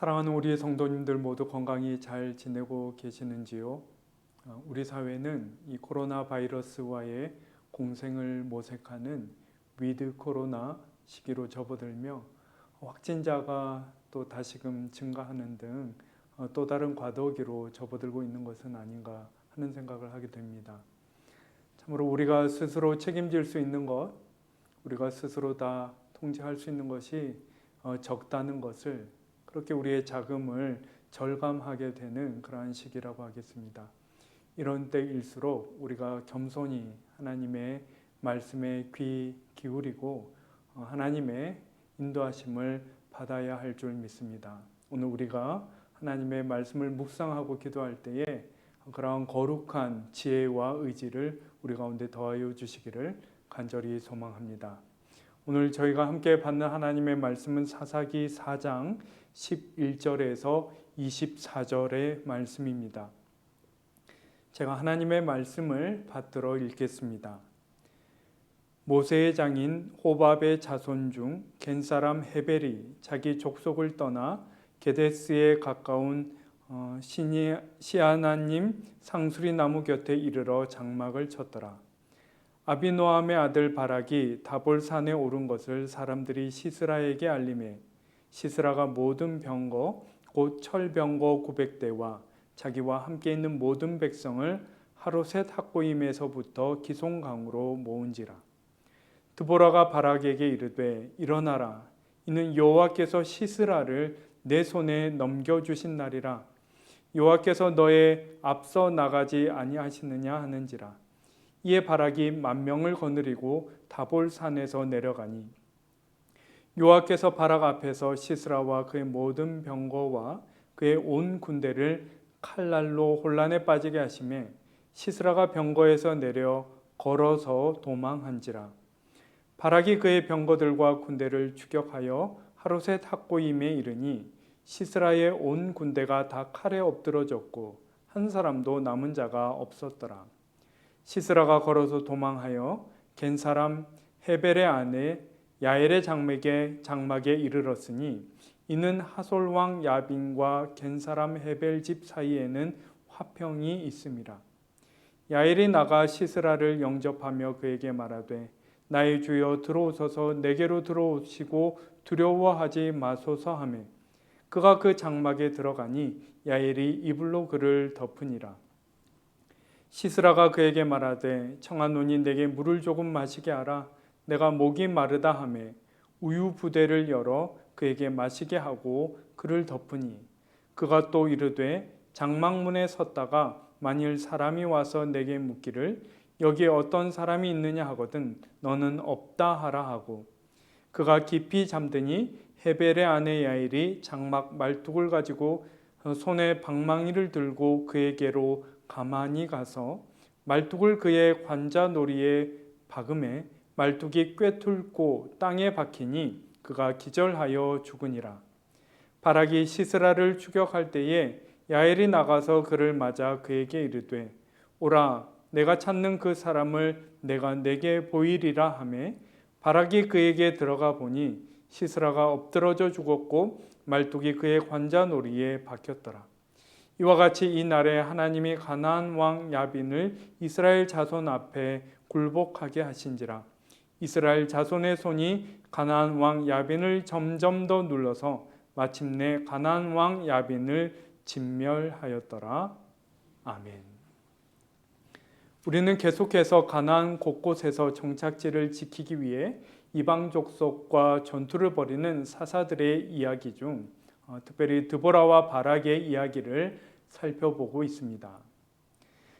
사랑하는 우리 성도님들 모두 건강히 잘 지내고 계시는지요? 우리 사회는 이 코로나 바이러스와의 공생을 모색하는 위드 코로나 시기로 접어들며 확진자가 또 다시금 증가하는 등 또 다른 과도기로 접어들고 있는 것은 아닌가 하는 생각을 하게 됩니다. 참으로 우리가 스스로 책임질 수 있는 것, 우리가 스스로 다 통제할 수 있는 것이 적다는 것을, 그렇게 우리의 자금을 절감하게 되는 그러한 시기라고 하겠습니다. 이런 때일수록 우리가 겸손히 하나님의 말씀에 귀 기울이고 하나님의 인도하심을 받아야 할 줄 믿습니다. 오늘 우리가 하나님의 말씀을 묵상하고 기도할 때에 그러한 거룩한 지혜와 의지를 우리 가운데 더하여 주시기를 간절히 소망합니다. 오늘 저희가 함께 받는 하나님의 말씀은 사사기 4장 11절에서 24절의 말씀입니다. 제가 하나님의 말씀을 받들어 읽겠습니다. 모세의 장인 호밥의 자손 중 겐 사람 헤벨이 자기 족속을 떠나 게데스에 가까운 시아나님 상수리 나무 곁에 이르러 장막을 쳤더라. 아비노함의 아들 바락이 다볼산에 오른 것을 사람들이 시스라에게 알림해 시스라가 모든 병거 곧 철병거 900대와 자기와 함께 있는 모든 백성을 하루셋 학고임에서부터 기송강으로 모은지라. 드보라가 바락에게 이르되 일어나라, 이는 여호와께서 시스라를 내 손에 넘겨주신 날이라. 여호와께서 너의 앞서 나가지 아니하시느냐 하는지라. 이에 바락이 10,000명을 거느리고 다볼산에서 내려가니 여호와께서 바락 앞에서 시스라와 그의 모든 병거와 그의 온 군대를 칼날로 혼란에 빠지게 하시매 시스라가 병거에서 내려 걸어서 도망한지라. 바락이 그의 병거들과 군대를 추격하여 하루셋 학고임에 이르니 시스라의 온 군대가 다 칼에 엎드러졌고 한 사람도 남은 자가 없었더라. 시스라가 걸어서 도망하여 겐 사람 헤벨의 아내 야엘의 장막에 이르렀으니 이는 하솔 왕 야빈과 겐 사람 헤벨 집 사이에는 화평이 있음이라. 야엘이 나가 시스라를 영접하며 그에게 말하되 나의 주여 들어오소서, 내게로 들어오시고 두려워하지 마소서 하며 그가 그 장막에 들어가니 야엘이 이불로 그를 덮으니라. 시스라가 그에게 말하되 청하노니 내게 물을 조금 마시게 하라. 내가 목이 마르다 하며 우유 부대를 열어 그에게 마시게 하고 그를 덮으니 그가 또 이르되 장막문에 섰다가 만일 사람이 와서 내게 묻기를 여기에 어떤 사람이 있느냐 하거든 너는 없다 하라 하고 그가 깊이 잠드니 헤벨의 아내 야엘이 장막 말뚝을 가지고 손에 방망이를 들고 그에게로 가만히 가서 말뚝을 그의 관자놀이에 박음에 말뚝이 꿰뚫고 땅에 박히니 그가 기절하여 죽으니라. 바락이 시스라를 추격할 때에 야엘이 나가서 그를 맞아 그에게 이르되 오라, 내가 찾는 그 사람을 내가 내게 보이리라 하매 바락이 그에게 들어가 보니 시스라가 엎드러져 죽었고 말뚝이 그의 관자놀이에 박혔더라. 이와 같이 이 날에 하나님이 가나안 왕 야빈을 이스라엘 자손 앞에 굴복하게 하신지라. 이스라엘 자손의 손이 가나안 왕 야빈을 점점 더 눌러서 마침내 가나안 왕 야빈을 진멸하였더라. 아멘. 우리는 계속해서 가나안 곳곳에서 정착지를 지키기 위해 이방 족속과 전투를 벌이는 사사들의 이야기 중 특별히 드보라와 바락의 이야기를 살펴보고 있습니다.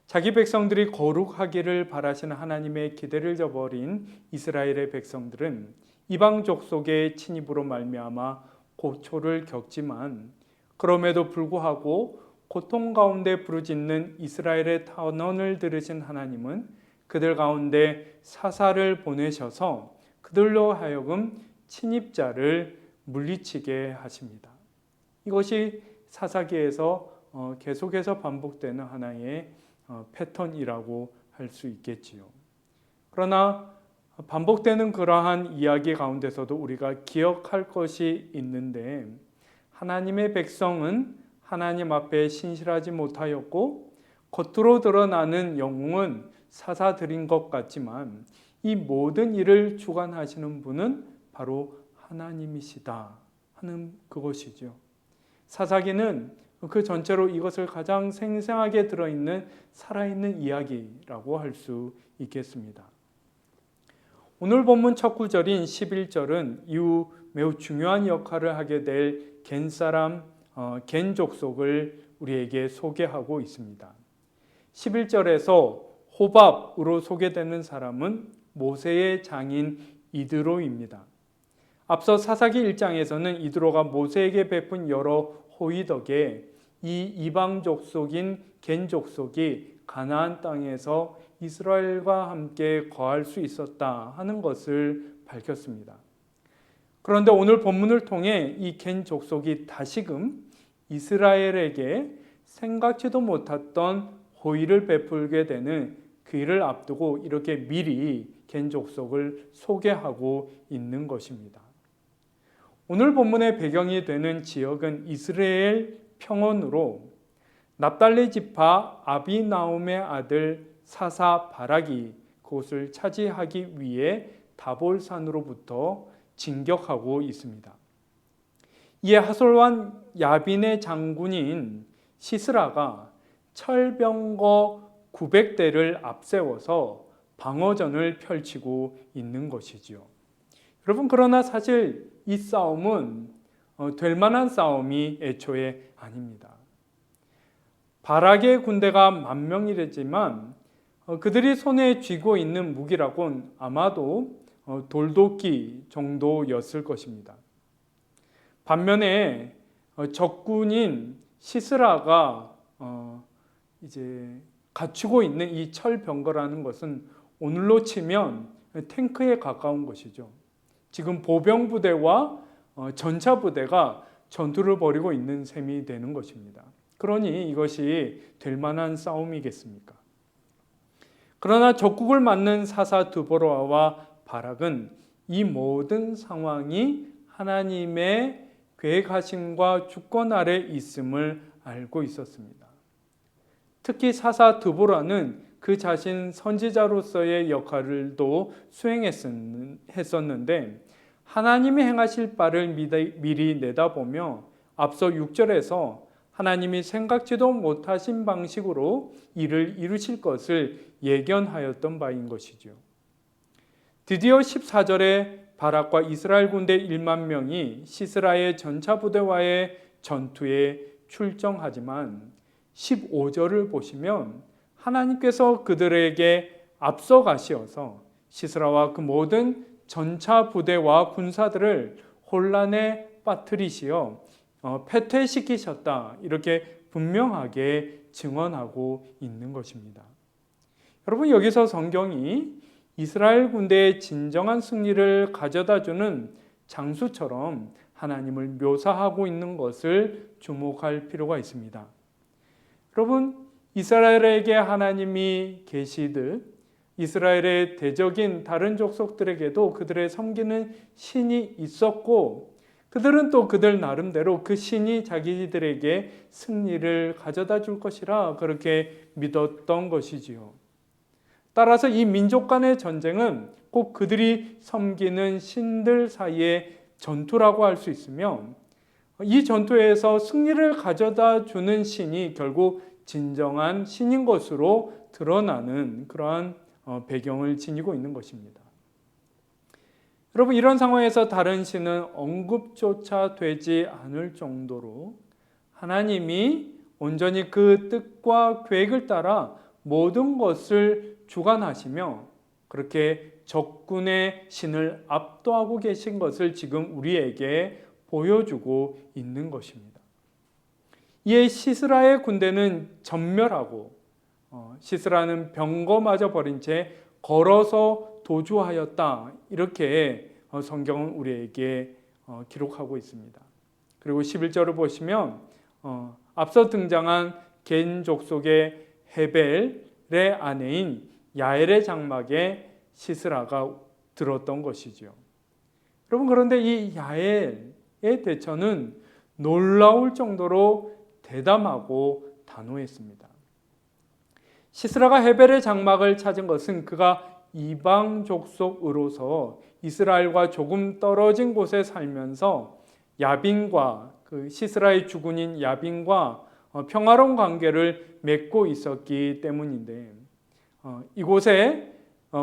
자기 백성들이 거룩하기를 바라시는 하나님의 기대를 저버린 이스라엘의 백성들은 이방 족속의 침입으로 말미암아 고초를 겪지만 그럼에도 불구하고 고통 가운데 부르짖는 이스라엘의 탄원을 들으신 하나님은 그들 가운데 사사를 보내셔서 그들로 하여금 침입자를 물리치게 하십니다. 이것이 사사기에서 계속해서 반복되는 하나의 패턴이라고 할 수 있겠지요. 그러나 반복되는 그러한 이야기 가운데서도 우리가 기억할 것이 있는데 하나님의 백성은 하나님 앞에 신실하지 못하였고 겉으로 드러나는 영웅은 사사들인 것 같지만 이 모든 일을 주관하시는 분은 바로 하나님이시다 하는 그것이죠. 사사기는 그 전체로 이것을 가장 생생하게 들어있는 살아있는 이야기라고 할 수 있겠습니다. 오늘 본문 첫 구절인 11절은 이후 매우 중요한 역할을 하게 될 겐 족속을 우리에게 소개하고 있습니다. 11절에서 호밥으로 소개되는 사람은 모세의 장인 이드로입니다. 앞서 사사기 1장에서는 이드로가 모세에게 베푼 여러 호의 덕에 이 이방 족속인 겐 족속이 가나안 땅에서 이스라엘과 함께 거할 수 있었다 하는 것을 밝혔습니다. 그런데 오늘 본문을 통해 이 겐 족속이 다시금 이스라엘에게 생각지도 못했던 호의를 베풀게 되는 그 일을 앞두고 이렇게 미리 겐 족속을 소개하고 있는 것입니다. 오늘 본문의 배경이 되는 지역은 이스라엘 평원으로 납달리 지파 아비나움의 아들 사사 바락이 그곳을 차지하기 위해 다볼산으로부터 진격하고 있습니다. 이에 하솔완 야빈의 장군인 시스라가 철병거 900대를 앞세워서 방어전을 펼치고 있는 것이지요. 여러분, 그러나 사실 이 싸움은 될 만한 싸움이 애초에 아닙니다. 바락의 군대가 10,000명이랬지만 그들이 손에 쥐고 있는 무기라곤 아마도 돌도끼 정도였을 것입니다. 반면에 적군인 시스라가 이제 갖추고 있는 이 철병거라는 것은 오늘로 치면 탱크에 가까운 것이죠. 지금 보병부대와 전차부대가 전투를 벌이고 있는 셈이 되는 것입니다. 그러니 이것이 될 만한 싸움이겠습니까? 그러나 적국을 맞는 사사 드보라와 바락은 이 모든 상황이 하나님의 계획하심과 주권 아래 있음을 알고 있었습니다. 특히 사사 드보라는 그 자신 선지자로서의 역할을도 수행했었는데 하나님이 행하실 바를 미리 내다보며 앞서 6절에서 하나님이 생각지도 못하신 방식으로 일을 이루실 것을 예견하였던 바인 것이죠. 드디어 14절에 바락과 이스라엘 군대 1만 명이 시스라의 전차부대와의 전투에 출정하지만 15절을 보시면 하나님께서 그들에게 앞서 가시어서 시스라와 그 모든 전차부대와 군사들을 혼란에 빠뜨리시어 패퇴시키셨다, 이렇게 분명하게 증언하고 있는 것입니다. 여러분, 여기서 성경이 이스라엘 군대의 진정한 승리를 가져다주는 장수처럼 하나님을 묘사하고 있는 것을 주목할 필요가 있습니다. 여러분, 이스라엘에게 하나님이 계시듯 이스라엘의 대적인 다른 족속들에게도 그들의 섬기는 신이 있었고 그들은 또 그들 나름대로 그 신이 자기들에게 승리를 가져다 줄 것이라 그렇게 믿었던 것이지요. 따라서 이 민족 간의 전쟁은 꼭 그들이 섬기는 신들 사이의 전투라고 할 수 있으며 이 전투에서 승리를 가져다 주는 신이 결국 진정한 신인 것으로 드러나는 그러한 배경을 지니고 있는 것입니다. 여러분, 이런 상황에서 다른 신은 언급조차 되지 않을 정도로 하나님이 온전히 그 뜻과 계획을 따라 모든 것을 주관하시며 그렇게 적군의 신을 압도하고 계신 것을 지금 우리에게 보여주고 있는 것입니다. 이에 시스라의 군대는 전멸하고 시스라는 병거마저 버린 채 걸어서 도주하였다, 이렇게 성경은 우리에게 기록하고 있습니다. 그리고 11절을 보시면 앞서 등장한 겐 족속의 헤벨의 아내인 야엘의 장막에 시스라가 들었던 것이죠. 여러분, 그런데 이 야엘의 대처는 놀라울 정도로 대담하고 단호했습니다. 시스라가 헤벨의 장막을 찾은 것은 그가 이방 족속으로서 이스라엘과 조금 떨어진 곳에 살면서 야빈과 그 시스라의 주군인 야빈과 평화로운 관계를 맺고 있었기 때문인데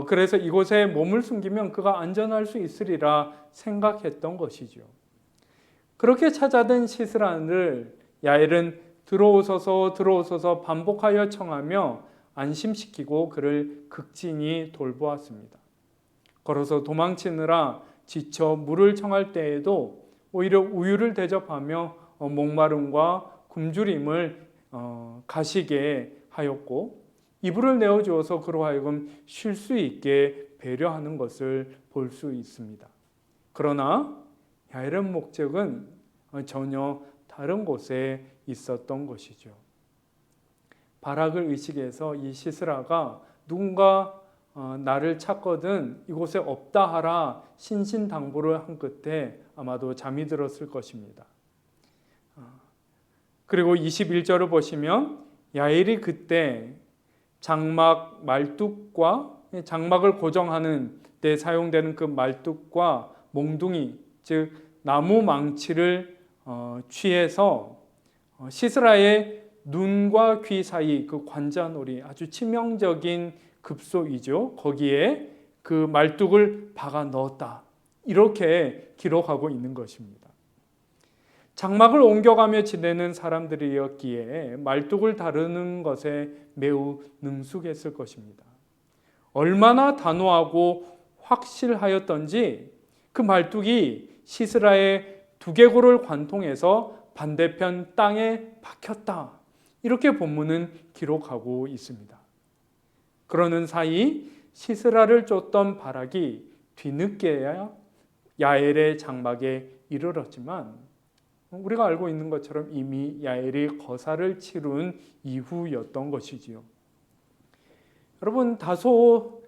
그래서 이곳에 몸을 숨기면 그가 안전할 수 있으리라 생각했던 것이죠. 그렇게 찾아든 시스라를 야엘은 들어오소서 반복하여 청하며 안심시키고 그를 극진히 돌보았습니다. 걸어서 도망치느라 지쳐 물을 청할 때에도 오히려 우유를 대접하며 목마름과 굶주림을 가시게 하였고 이불을 내어주어서 그로 하여금 쉴 수 있게 배려하는 것을 볼 수 있습니다. 그러나 야엘의 목적은 전혀 다른 곳에 있었던 것이죠. 바락을 의식해서 이 시스라가 누군가 나를 찾거든 이곳에 없다 하라 신신당부를 한 끝에 아마도 잠이 들었을 것입니다. 그리고 21절을 보시면 야엘이 그때 장막 말뚝과 장막을 고정하는 데 사용되는 그 말뚝과 몽둥이 즉 나무 망치를 취해서 시스라의 눈과 귀 사이 그 관자놀이 아주 치명적인 급소이죠. 거기에 그 말뚝을 박아 넣었다. 이렇게 기록하고 있는 것입니다. 장막을 옮겨가며 지내는 사람들이었기에 말뚝을 다루는 것에 매우 능숙했을 것입니다. 얼마나 단호하고 확실하였던지 그 말뚝이 시스라의 두개골을 관통해서 반대편 땅에 박혔다. 이렇게 본문은 기록하고 있습니다. 그러는 사이 시스라를 쫓던 바락이 뒤늦게야 야엘의 장막에 이르렀지만 우리가 알고 있는 것처럼 이미 야엘이 거사를 치룬 이후였던 것이지요. 여러분 다소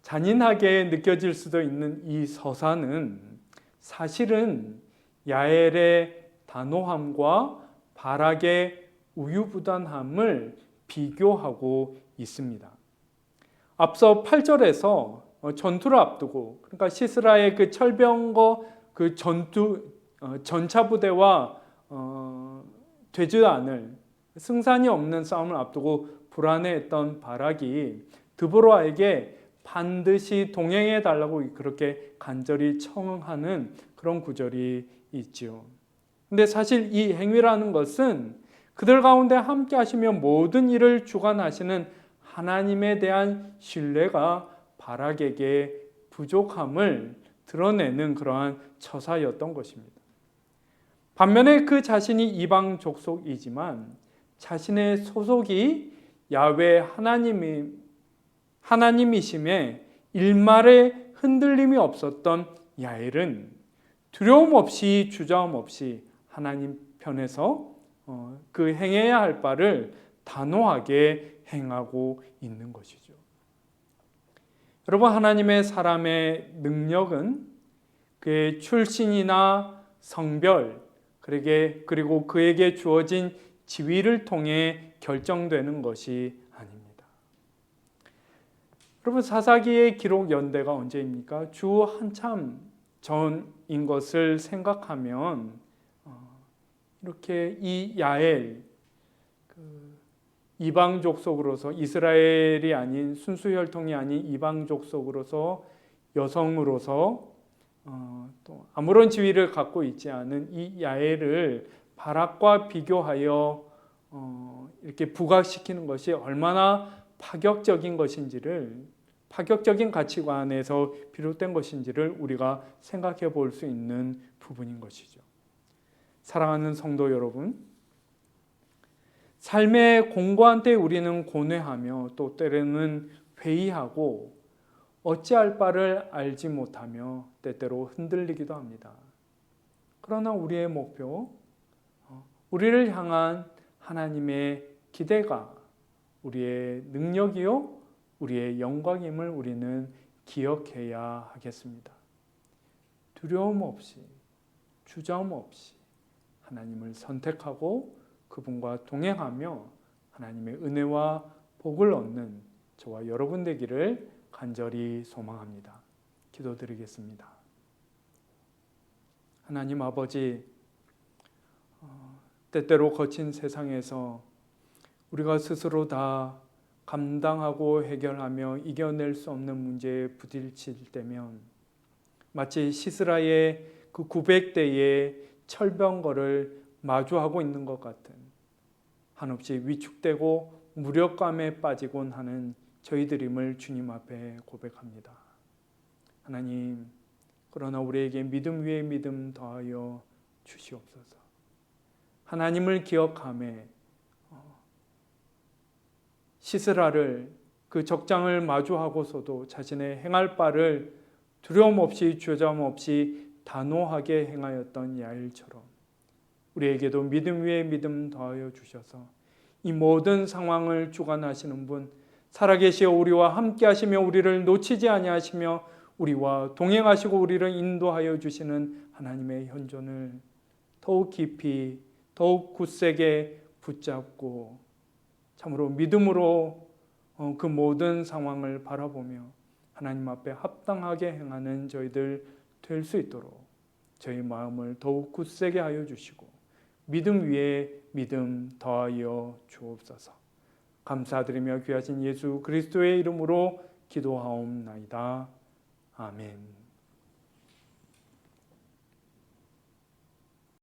잔인하게 느껴질 수도 있는 이 서사는 사실은 야엘의 단호함과 바락의 우유부단함을 비교하고 있습니다. 앞서 8절에서 전투를 앞두고 그러니까 시스라의 그 철병거 그 전차 부대와 되지 않을 승산이 없는 싸움을 앞두고 불안해했던 바락이 드보라에게 반드시 동행해 달라고 그렇게 간절히 청하는 그런 구절이 있죠. 근데 사실 이 행위라는 것은 그들 가운데 함께 하시며 모든 일을 주관하시는 하나님에 대한 신뢰가 바락에게 부족함을 드러내는 그러한 처사였던 것입니다. 반면에 그 자신이 이방 족속이지만 자신의 소속이 야훼 하나님이심에 일말의 흔들림이 없었던 야엘은 두려움 없이 주저함 없이 하나님 편에서 그 행해야 할 바를 단호하게 행하고 있는 것이죠. 여러분 하나님의 사람의 능력은 그의 출신이나 성별 그리고 그에게 주어진 지위를 통해 결정되는 것이 아닙니다. 여러분 사사기의 기록 연대가 언제입니까? 주 한참 전인 것을 생각하면 이렇게 이 야엘 이방 족속으로서 이스라엘이 아닌 순수 혈통이 아닌 이방 족속으로서 여성으로서 또 아무런 지위를 갖고 있지 않은 이 야엘을 바락과 비교하여 이렇게 부각시키는 것이 얼마나 파격적인 가치관에서 비롯된 것인지를 우리가 생각해 볼 수 있는 부분인 것이죠. 사랑하는 성도 여러분, 삶의 공고한 때 우리는 고뇌하며 또 때로는 회의하고 어찌할 바를 알지 못하며 때때로 흔들리기도 합니다. 그러나 우리의 목표, 우리를 향한 하나님의 기대가 우리의 능력이요 우리의 영광임을 우리는 기억해야 하겠습니다. 두려움 없이 주저함 없이 하나님을 선택하고 그분과 동행하며 하나님의 은혜와 복을 얻는 저와 여러분 되기를 간절히 소망합니다. 기도드리겠습니다. 하나님 아버지, 때때로 거친 세상에서 우리가 스스로 다 감당하고 해결하며 이겨낼 수 없는 문제에 부딪힐 때면 마치 시스라의 그 900대의 철병거를 마주하고 있는 것 같은 한없이 위축되고 무력감에 빠지곤 하는 저희들임을 주님 앞에 고백합니다. 하나님, 그러나 우리에게 믿음 위에 믿음 더하여 주시옵소서. 하나님을 기억하며 시스라를 그 적장을 마주하고서도 자신의 행할 바를 두려움 없이 주저함 없이 단호하게 행하였던 야일처럼 우리에게도 믿음 위에 믿음 더하여 주셔서 이 모든 상황을 주관하시는 분, 살아계시어 우리와 함께 하시며 우리를 놓치지 아니하시며 우리와 동행하시고 우리를 인도하여 주시는 하나님의 현존을 더욱 깊이 더욱 굳세게 붙잡고 참으로 믿음으로 그 모든 상황을 바라보며 하나님 앞에 합당하게 행하는 저희들 될 수 있도록 저희 마음을 더욱 굳세게 하여 주시고 믿음 위에 믿음 더하여 주옵소서. 감사드리며 귀하신 예수 그리스도의 이름으로 기도하옵나이다. 아멘.